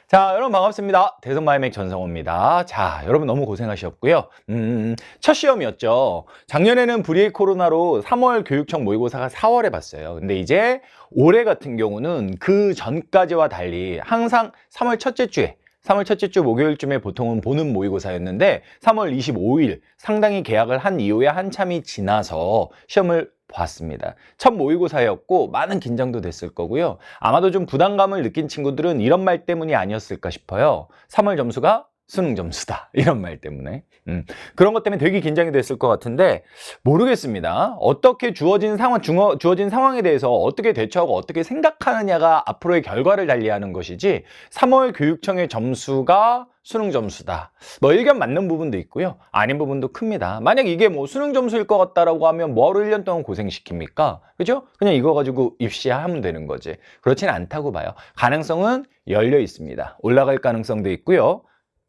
자, 여러분 반갑습니다. 대성마이맥 전성호입니다. 자, 여러분 너무 고생하셨고요. 첫 시험이었죠. 작년에는 불이익 코로나로 3월 교육청 모의고사가 4월에 봤어요. 근데 이제 올해 같은 경우는 그 전까지와 달리 항상 3월 첫째 주 목요일쯤에 보통은 보는 모의고사였는데 3월 25일 상당히 개학을 한 이후에 한참이 지나서 시험을 봤습니다. 첫 모의고사였고 많은 긴장도 됐을 거고요. 아마도 좀 부담감을 느낀 친구들은 이런 말 때문이 아니었을까 싶어요. 3월 점수가 수능 점수다. 이런 말 때문에. 그런 것 때문에 되게 긴장이 됐을 것 같은데 모르겠습니다. 어떻게 주어진 상황에 대해서 어떻게 대처하고 어떻게 생각하느냐가 앞으로의 결과를 달리하는 것이지 3월 교육청의 점수가 수능 점수다. 뭐 의견 맞는 부분도 있고요. 아닌 부분도 큽니다. 만약 이게 뭐 수능 점수일 것 같다라고 하면 뭐하러 1년 동안 고생시킵니까? 그죠? 그냥 이거 가지고 입시하면 되는 거지. 그렇진 않다고 봐요. 가능성은 열려 있습니다. 올라갈 가능성도 있고요.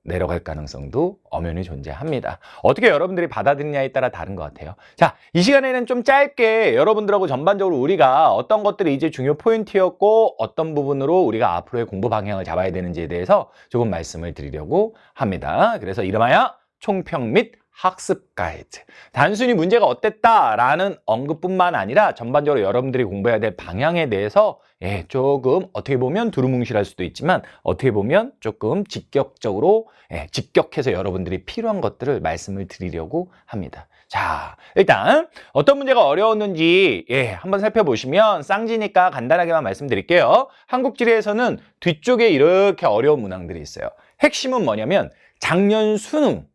내려갈 가능성도 엄연히 존재합니다. 어떻게 여러분들이 받아들이냐에 따라 다른 것 같아요. 자, 이 시간에는 좀 짧게 여러분들하고 전반적으로 우리가 어떤 것들이 이제 중요 포인트였고 어떤 부분으로 우리가 앞으로의 공부 방향을 잡아야 되는지에 대해서 조금 말씀을 드리려고 합니다. 그래서 이름하여 총평 및 학습 가이드. 단순히 문제가 어땠다라는 언급뿐만 아니라 전반적으로 여러분들이 공부해야 될 방향에 대해서 조금 어떻게 보면 두루뭉실할 수도 있지만 어떻게 보면 조금 직격해서 여러분들이 필요한 것들을 말씀을 드리려고 합니다. 자, 일단 어떤 문제가 어려웠는지 한번 살펴보시면 쌍지니까 간단하게만 말씀드릴게요. 한국지리에서는 뒤쪽에 이렇게 어려운 문항들이 있어요. 핵심은 뭐냐면 작년 수능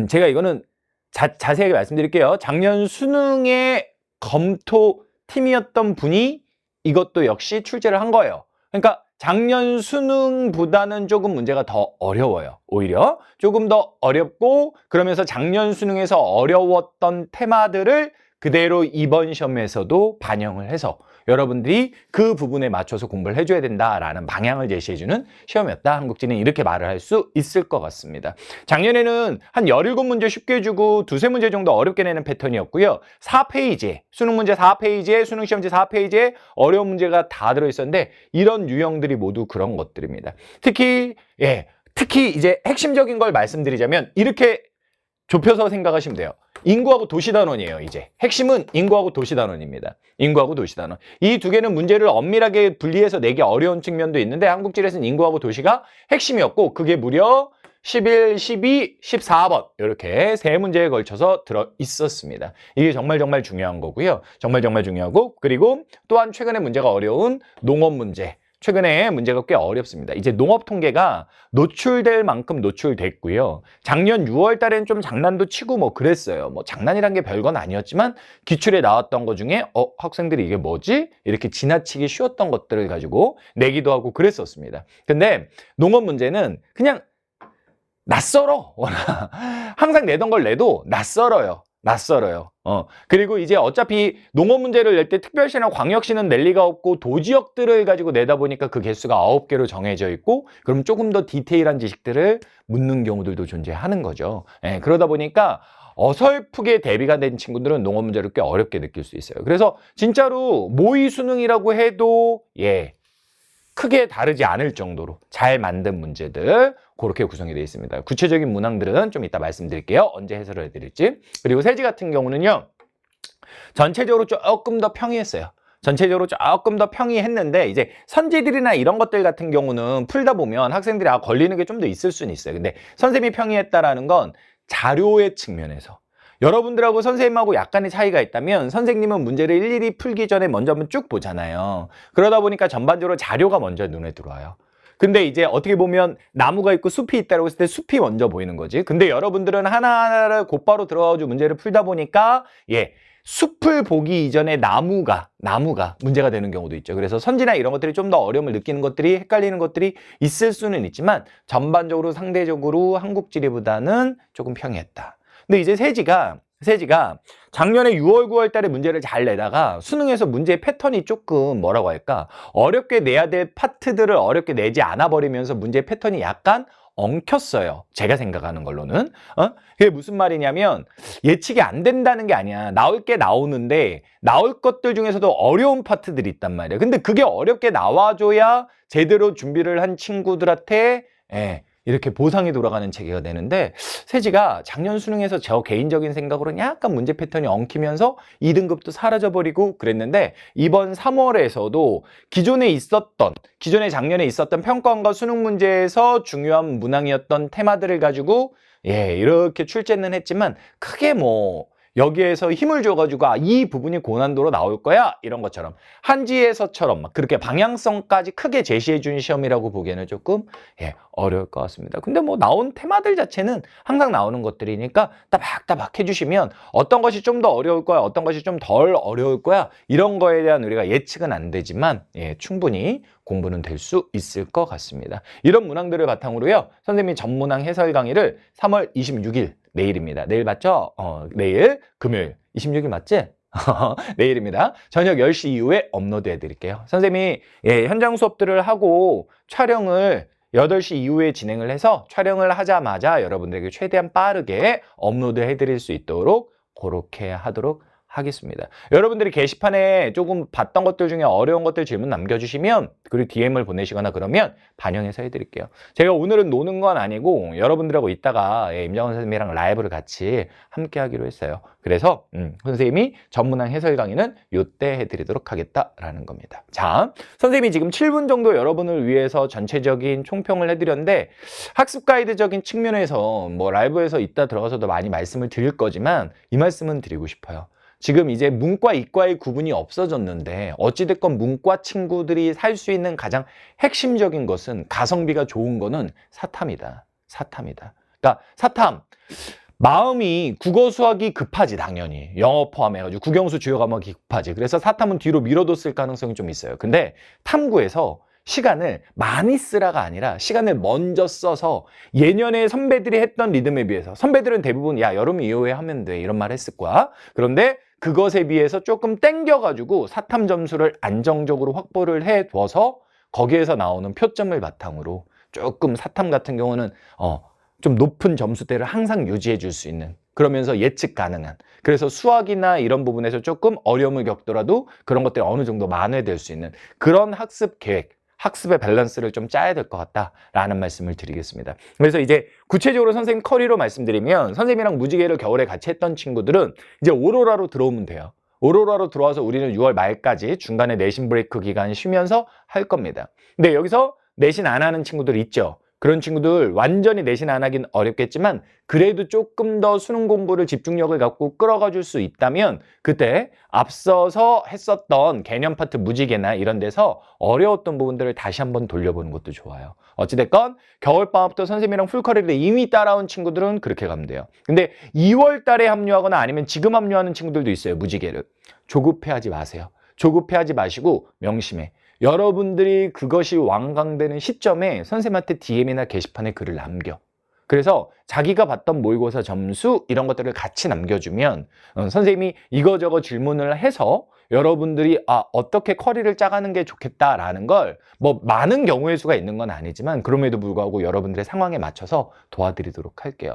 제가 이거는 자세하게 말씀드릴게요. 작년 수능의 검토팀이었던 분이 이것도 역시 출제를 한 거예요. 그러니까 작년 수능보다는 조금 문제가 더 어려워요. 오히려 조금 더 어렵고 그러면서 작년 수능에서 어려웠던 테마들을 그대로 이번 시험에서도 반영을 해서 여러분들이 그 부분에 맞춰서 공부를 해줘야 된다라는 방향을 제시해주는 시험이었다. 한국지는 이렇게 말을 할 수 있을 것 같습니다. 작년에는 한 17문제 쉽게 주고 두세 문제 정도 어렵게 내는 패턴이었고요. 4페이지에 수능 문제 4페이지에 수능 시험지 4페이지에 어려운 문제가 다 들어있었는데 이런 유형들이 모두 그런 것들입니다. 특히 이제 핵심적인 걸 말씀드리자면 이렇게 좁혀서 생각하시면 돼요. 인구하고 도시단원이에요. 이제 핵심은 인구하고 도시단원입니다. 인구하고 도시단원. 이 두 개는 문제를 엄밀하게 분리해서 내기 어려운 측면도 있는데 한국지리에서는 인구하고 도시가 핵심이었고 그게 무려 11, 12, 14번 이렇게 세 문제에 걸쳐서 들어 있었습니다. 이게 정말 중요한 거고요. 정말 중요하고 그리고 또한 최근에 문제가 어려운 농업 문제. 최근에 문제가 꽤 어렵습니다. 이제 농업 통계가 노출될 만큼 노출됐고요. 작년 6월 달엔 좀 장난도 치고 뭐 그랬어요. 뭐 장난이란 게 별건 아니었지만 기출에 나왔던 것 중에 학생들이 이게 뭐지? 이렇게 지나치기 쉬웠던 것들을 가지고 내기도 하고 그랬었습니다. 근데 농업 문제는 그냥 낯설어. 항상 내던 걸 내도 낯설어요. 그리고 이제 어차피 농업 문제를 낼 때 특별시나 광역시는 낼 리가 없고 도지역들을 가지고 내다 보니까 그 개수가 9개로 정해져 있고 그럼 조금 더 디테일한 지식들을 묻는 경우들도 존재하는 거죠. 그러다 보니까 어설프게 대비가 된 친구들은 농업 문제를 꽤 어렵게 느낄 수 있어요. 그래서 진짜로 모의 수능이라고 해도 크게 다르지 않을 정도로 잘 만든 문제들 그렇게 구성이 되어 있습니다. 구체적인 문항들은 좀 이따 말씀드릴게요. 언제 해설을 해드릴지. 그리고 세지 같은 경우는요. 전체적으로 조금 더 평이했어요. 전체적으로 조금 더 평이했는데 이제 선지들이나 이런 것들 같은 경우는 풀다 보면 학생들이 걸리는 게 좀 더 있을 수는 있어요. 근데 선생님이 평이했다라는 건 자료의 측면에서 여러분들하고 선생님하고 약간의 차이가 있다면 선생님은 문제를 일일이 풀기 전에 먼저 한번 쭉 보잖아요. 그러다 보니까 전반적으로 자료가 먼저 눈에 들어와요. 근데 이제 어떻게 보면 나무가 있고 숲이 있다고 했을 때 숲이 먼저 보이는 거지. 근데 여러분들은 하나하나를 곧바로 들어가지고 문제를 풀다 보니까 숲을 보기 이전에 나무가 문제가 되는 경우도 있죠. 그래서 선지나 이런 것들이 좀 더 어려움을 느끼는 것들이 헷갈리는 것들이 있을 수는 있지만 전반적으로 상대적으로 한국지리보다는 조금 평이했다. 근데 이제 세지가 작년에 6월, 9월 달에 문제를 잘 내다가 수능에서 문제의 패턴이 조금 어렵게 내야 될 파트들을 어렵게 내지 않아 버리면서 문제의 패턴이 약간 엉켰어요. 제가 생각하는 걸로는. 그게 무슨 말이냐면 예측이 안 된다는 게 아니야. 나올 게 나오는데 나올 것들 중에서도 어려운 파트들이 있단 말이야. 근데 그게 어렵게 나와줘야 제대로 준비를 한 친구들한테 이렇게 보상이 돌아가는 체계가 되는데 세지가 작년 수능에서 저 개인적인 생각으로는 약간 문제 패턴이 엉키면서 2등급도 사라져버리고 그랬는데 이번 3월에서도 기존에 작년에 있었던 평가원과 수능 문제에서 중요한 문항이었던 테마들을 가지고 이렇게 출제는 했지만 크게 여기에서 힘을 줘가지고 이 부분이 고난도로 나올 거야 이런 것처럼 한지에서처럼 막 그렇게 방향성까지 크게 제시해 준 시험이라고 보기에는 조금 어려울 것 같습니다. 근데 나온 테마들 자체는 항상 나오는 것들이니까 따박따박 해주시면 어떤 것이 좀 더 어려울 거야 어떤 것이 좀 덜 어려울 거야 이런 거에 대한 우리가 예측은 안 되지만 충분히 공부는 될 수 있을 것 같습니다. 이런 문항들을 바탕으로요 선생님이 전문항 해설 강의를 3월 26일 내일입니다. 내일 맞죠? 내일 금요일 26일 맞지? 내일입니다. 저녁 10시 이후에 업로드 해드릴게요. 선생님이 현장 수업들을 하고 촬영을 8시 이후에 진행을 해서 촬영을 하자마자 여러분들에게 최대한 빠르게 업로드 해드릴 수 있도록 그렇게 하도록 하겠습니다. 여러분들이 게시판에 조금 봤던 것들 중에 어려운 것들 질문 남겨주시면 그리고 DM을 보내시거나 그러면 반영해서 해드릴게요. 제가 오늘은 노는 건 아니고 여러분들하고 이따가 임정원 선생님이랑 라이브를 같이 함께 하기로 했어요. 그래서 선생님이 전문항 해설 강의는 요때 해드리도록 하겠다라는 겁니다. 자, 선생님이 지금 7분 정도 여러분을 위해서 전체적인 총평을 해드렸는데 학습 가이드적인 측면에서 라이브에서 이따 들어가서도 많이 말씀을 드릴 거지만 이 말씀은 드리고 싶어요. 지금 이제 문과, 이과의 구분이 없어졌는데 어찌됐건 문과 친구들이 살 수 있는 가장 핵심적인 것은 가성비가 좋은 거는 사탐이다. 사탐이다. 그러니까 사탐, 마음이 국어 수학이 급하지 당연히. 영어 포함해가지고 국영수 주요 과목이 급하지. 그래서 사탐은 뒤로 미뤄뒀을 가능성이 좀 있어요. 근데 탐구에서 시간을 많이 쓰라가 아니라 시간을 먼저 써서 예년에 선배들이 했던 리듬에 비해서 선배들은 대부분 여름 이후에 하면 돼 이런 말 했을 거야. 그런데 그것에 비해서 조금 땡겨가지고 사탐 점수를 안정적으로 확보를 해둬서 거기에서 나오는 표점을 바탕으로 조금 사탐 같은 경우는 좀 높은 점수대를 항상 유지해 줄 수 있는 그러면서 예측 가능한 그래서 수학이나 이런 부분에서 조금 어려움을 겪더라도 그런 것들이 어느 정도 만회될 수 있는 그런 학습 계획 학습의 밸런스를 좀 짜야 될 것 같다라는 말씀을 드리겠습니다. 그래서 이제 구체적으로 선생님 커리로 말씀드리면 선생님이랑 무지개를 겨울에 같이 했던 친구들은 이제 오로라로 들어오면 돼요. 오로라로 들어와서 우리는 6월 말까지 중간에 내신 브레이크 기간 쉬면서 할 겁니다. 근데 여기서 내신 안 하는 친구들 있죠. 그런 친구들 완전히 내신 안 하긴 어렵겠지만 그래도 조금 더 수능 공부를 집중력을 갖고 끌어가 줄 수 있다면 그때 앞서서 했었던 개념 파트 무지개나 이런 데서 어려웠던 부분들을 다시 한번 돌려보는 것도 좋아요. 어찌됐건 겨울방학부터 선생님이랑 풀커리를 이미 따라온 친구들은 그렇게 가면 돼요. 근데 2월 달에 합류하거나 아니면 지금 합류하는 친구들도 있어요. 무지개를. 조급해하지 마세요. 조급해하지 마시고 명심해. 여러분들이 그것이 완강되는 시점에 선생님한테 DM이나 게시판에 글을 남겨. 그래서 자기가 봤던 모의고사 점수 이런 것들을 같이 남겨주면 선생님이 이거저거 질문을 해서 여러분들이 어떻게 커리를 짜가는 게 좋겠다라는 걸 많은 경우의 수가 있는 건 아니지만 그럼에도 불구하고 여러분들의 상황에 맞춰서 도와드리도록 할게요.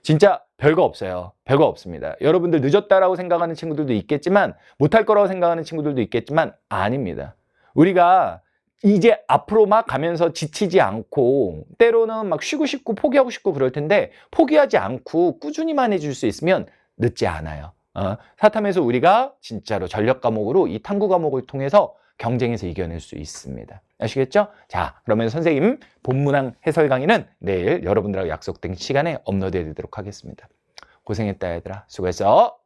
진짜 별거 없어요. 별거 없습니다. 여러분들 늦었다라고 생각하는 친구들도 있겠지만 못할 거라고 생각하는 친구들도 있겠지만 아닙니다. 우리가 이제 앞으로 막 가면서 지치지 않고 때로는 막 쉬고 싶고 포기하고 싶고 그럴 텐데 포기하지 않고 꾸준히만 해줄 수 있으면 늦지 않아요. 사탐에서 우리가 진짜로 전력 과목으로 이 탐구 과목을 통해서 경쟁에서 이겨낼 수 있습니다. 아시겠죠? 자, 그러면 선생님 본문항 해설 강의는 내일 여러분들하고 약속된 시간에 업로드 해드리도록 하겠습니다. 고생했다 얘들아. 수고했어.